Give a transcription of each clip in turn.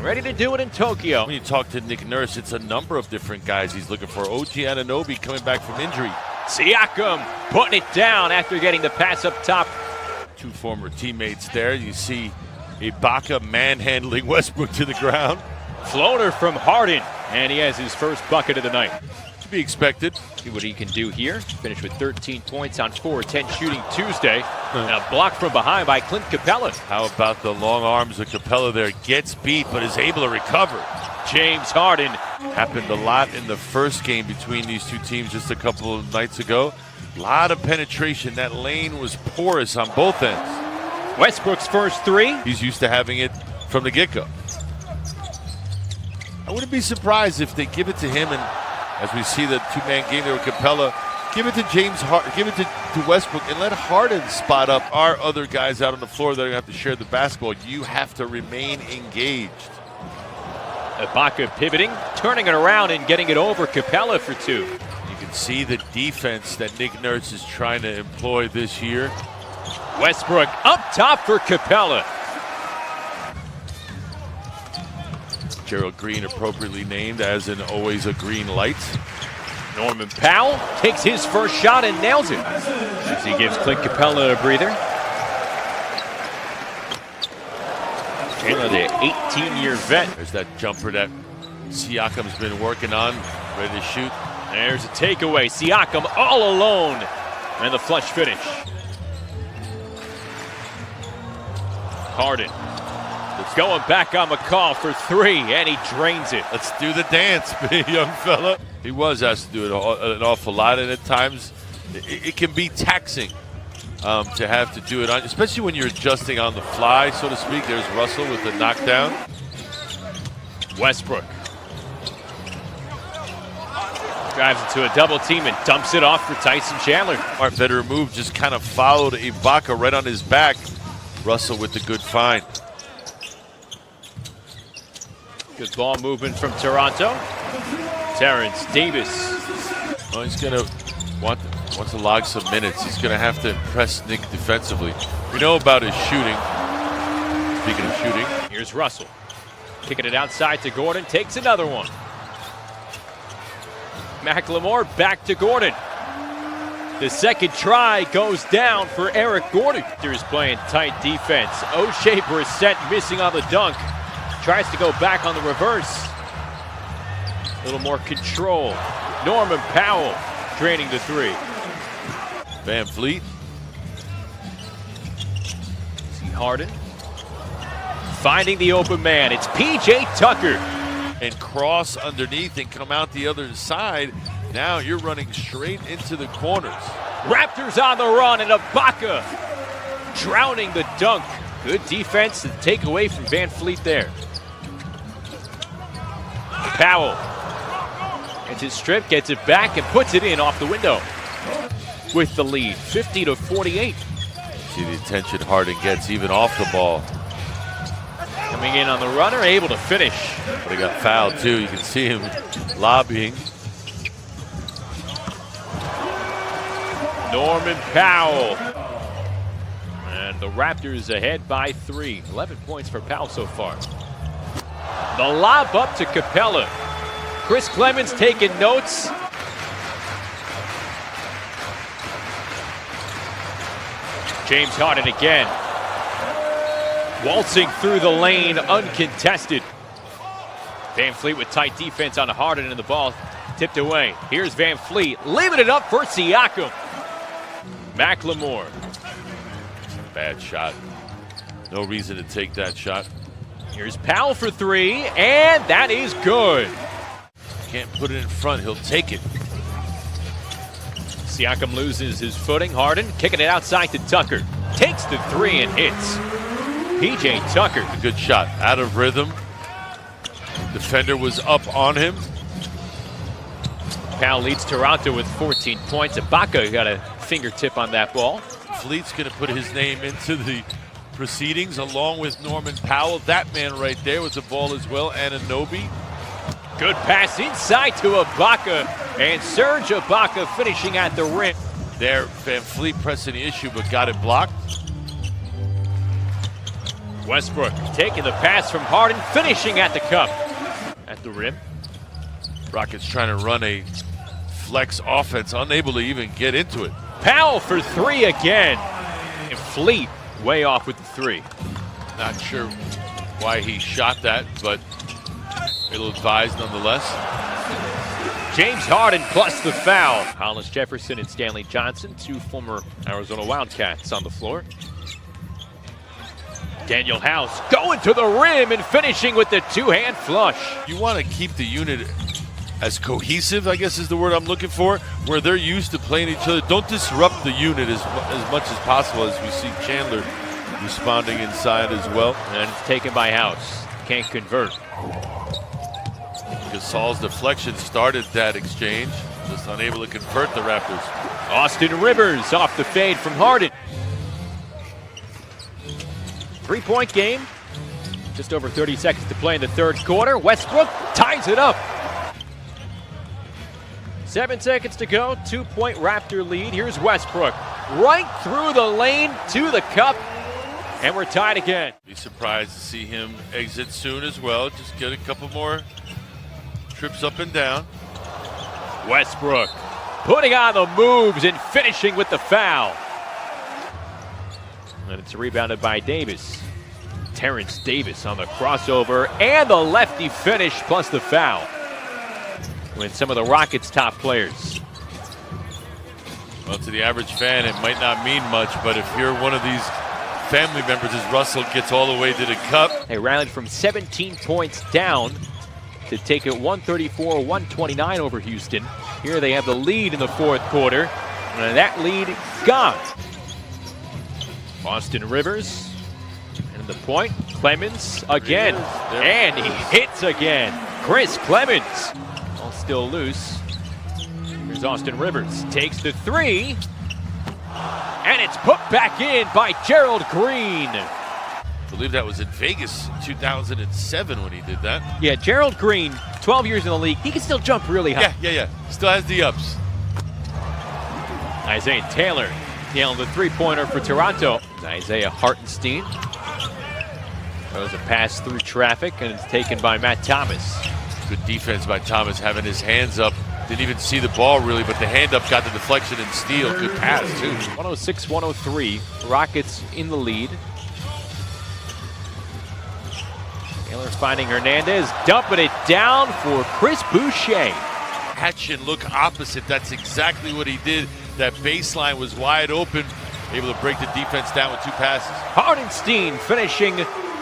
ready to do it in Tokyo. When you talk to Nick Nurse, it's a number of different guys he's looking for. OG Anunoby coming back from injury. Siakam putting it down after getting the pass up top. Two former teammates there. You see Ibaka manhandling Westbrook to the ground. Floater from Harden, and he has his first bucket of the night. To be expected. See what he can do here. Finished with 13 points on 4-10 shooting Tuesday. And a block from behind by Clint Capella. How about the long arms of Capella there? Gets beat, but is able to recover. James Harden. Happened a lot in the first game between these two teams just a couple of nights ago. A lot of penetration. That lane was porous on both ends. Westbrook's first three. He's used to having it from the get-go. I wouldn't be surprised if they give it to him, and as we see the two-man game there with Capella, give it to give it to Westbrook, and let Harden spot up our other guys out on the floor that are going to have to share the basketball. You have to remain engaged. Ibaka pivoting, turning it around and getting it over Capella for two. You can see the defense that Nick Nurse is trying to employ this year. Westbrook up top for Capella. Gerald Green appropriately named, as in always a green light. Norman Powell takes his first shot and nails it as he gives Clint Capella a breather. Taylor, the 18-year vet. There's that jumper that Siakam's been working on, ready to shoot. There's a takeaway. Siakam all alone, and the flush finish. Harden going back on McCall for three, and he drains it. Let's do the dance, big young fella. He was asked to do it an awful lot, and at times it can be taxing to have to do it, especially when you're adjusting on the fly, so to speak. There's Russell with the knockdown. Westbrook drives into a double team and dumps it off for Tyson Chandler. Our veteran move just kind of followed Ibaka right on his back. Russell with the good find. Good ball movement from Toronto. Terrence Davis. Well, he's going to want to log some minutes. He's going to have to impress Nick defensively. We know about his shooting. Speaking of shooting. Here's Russell. Kicking it outside to Gordon. Takes another one. McLemore back to Gordon. The second try goes down for Eric Gordon. He's playing tight defense. O'Shea Brissett missing on the dunk. Tries to go back on the reverse. A little more control. Norman Powell draining the three. Van Fleet. See Harden finding the open man. It's P.J. Tucker. And cross underneath and come out the other side. Now you're running straight into the corners. Raptors on the run, and Ibaka drowning the dunk. Good defense to take away from Van Fleet there. Powell gets his strip, gets it back, and puts it in off the window with the lead, 50-48. See the attention Harden gets even off the ball. Coming in on the runner, able to finish. But he got fouled too. You can see him lobbying. Norman Powell. And the Raptors ahead by 3. 11 points for Powell so far. The lob up to Capella. Chris Clemens taking notes. James Harden again. Waltzing through the lane, uncontested. Van Fleet with tight defense on Harden, and the ball tipped away. Here's Van Fleet, leaving it up for Siakam. McLemore. Bad shot. No reason to take that shot. Here's Powell for three, and that is good. Can't put it in front, he'll take it. Siakam loses his footing. Harden kicking it outside to Tucker. Takes the three and hits. P.J. Tucker. A good shot, out of rhythm. Defender was up on him. Powell leads Toronto with 14 points. Ibaka got a fingertip on that ball. Fleet's going to put his name into the proceedings along with Norman Powell. That man right there with the ball as well, Anunoby. Good pass inside to Ibaka, and Serge Ibaka finishing at the rim. There, Van Fleet pressing the issue, but got it blocked. Westbrook taking the pass from Harden, finishing at the cup. At the rim. Rockets trying to run a flex offense, unable to even get into it. Powell for three again. And Fleet way off with the three. Not sure why he shot that, but it'll advise nonetheless. James Harden plus the foul. Hollis Jefferson and Stanley Johnson, two former Arizona Wildcats on the floor. Daniel House going to the rim and finishing with the two-hand flush. You want to keep the unit as cohesive, I guess is the word I'm looking for, where they're used to playing each other. Don't disrupt the unit as much as possible, as we see Chandler responding inside as well. And it's taken by House. Can't convert. Gasol's deflection started that exchange. Just unable to convert the Raptors. Austin Rivers off the fade from Harden. 3-point game. Just over 30 seconds to play in the third quarter. Westbrook ties it up. 7 seconds to go. 2-point Raptor lead. Here's Westbrook. Right through the lane to the cup. And we're tied again. Be surprised to see him exit soon as well. Just get a couple more trips up and down. Westbrook putting on the moves and finishing with the foul. And it's rebounded by Davis. Terrence Davis on the crossover and the lefty finish plus the foul. When some of the Rockets' top players. Well, to the average fan, it might not mean much, but if you're one of these family members as Russell gets all the way to the cup. They rallied from 17 points down to take it 134-129 over Houston. Here they have the lead in the fourth quarter, and that lead gone. Austin Rivers, and the point, Clemens again, and he hits again. Chris Clemens, all still loose. Here's Austin Rivers, takes the three, and it's put back in by Gerald Green. I believe that was in Vegas in 2007 when he did that. Yeah, Gerald Green, 12 years in the league, he can still jump really high. Yeah. Still has the ups. Isaiah Taylor nailing the three-pointer for Toronto. Isaiah Hartenstein throws a pass through traffic, and it's taken by Matt Thomas. Good defense by Thomas, having his hands up. Didn't even see the ball really, but the hand up got the deflection and steal. Good pass, too. 106-103, Rockets in the lead. Taylor finding Hernandez, dumping it down for Chris Boucher. Hatch and look opposite. That's exactly what he did. That baseline was wide open, able to break the defense down with two passes. Hardenstein finishing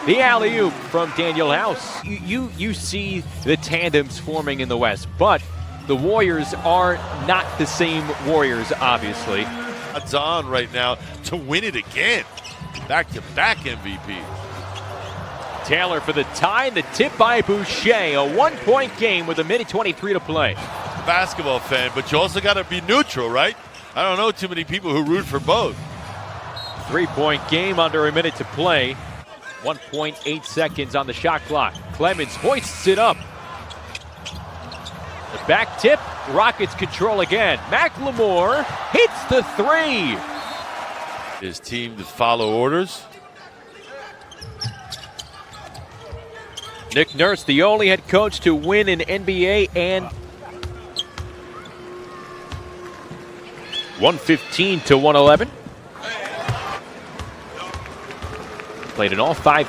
the alley-oop from Daniel House. You see the tandems forming in the West, but the Warriors are not the same Warriors, obviously. Odds on right now to win it again. Back-to-back MVP. Taylor for the tie, the tip by Boucher. A one-point game with a minute 23 to play. Basketball fan, but you also got to be neutral, right? I don't know too many people who root for both. 3-point game under a minute to play. 1.8 seconds on the shot clock. Clemens hoists it up. The back tip, Rockets control again. McLemore hits the three. His team to follow orders. Nick Nurse, the only head coach to win an NBA and 115-111. Played in all 5 games.